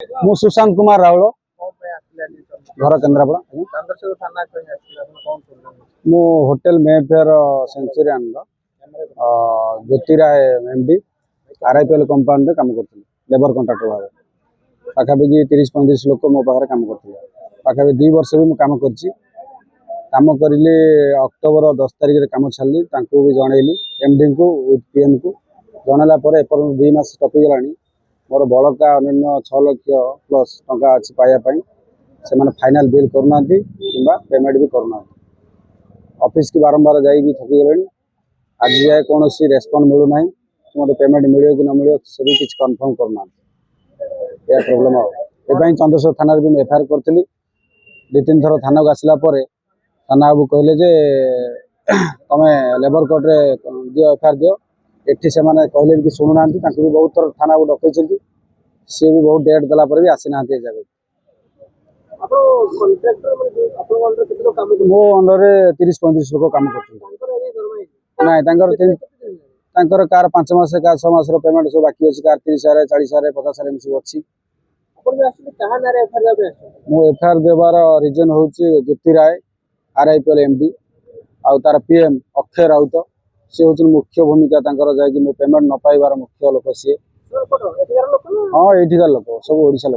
मु सुशांत कुमार राउल घर केन्द्रापड़ा मु hotel Mayfair Centurion Jyotiray MD RIPL compound काम कर लेबर कंट्राक्टर भाव पाखापाखि 30-35 लोक मो पाखे काम करते पाखापाखि 2 वर्ष भी काम कर अक्टोबर 10 तारिख में काम छाड़ी भी जनइली एमडी को विथ पीएम को जनला एपर्यंत 2 मास टपिगला मोर बड़का अन्य 6 लाख प्लस टंका अच्छी पाइबापी से फाइनाल बिल करना कि पेमेंट भी करना ऑफिस की बारंबार जाइए थकी गले आज जाए कौन रेस्पॉन्ड मिलूना मतलब पेमेंट मिले कि न मिले से भी किसी कन्फर्म करना यह प्रोब्लेम ये चंद्रशेखर थाना भी एफआईआर करी 2-3 थर थाना को आसला थाना बाबू कहले जे तुम्हें लेबर कोर्ट रे दियो एफआईआर दियो एठी से माने कहले कि सुनुना भी बहुत थर थाना को डकई सी भी बहुत डेट देला भी आसी ना जगह मो अंडर 30-35 लोक काम कर कार 5 मास कार 6 मास पेमेंट सब बाकी अच्छी कार 30,000 40,000 50,000 सब अच्छी मो एफआईआर देवार रिजन हूँ ज्योतिराय आरआईपीएल एमडी आउ तार पीएम अक्षय राउत सी हूँ मुख्य भूमिका जाकि मो पेमेंट न पाइबार मुख्य लोक सी हाँ ये लोक सब ओडिशा लोक।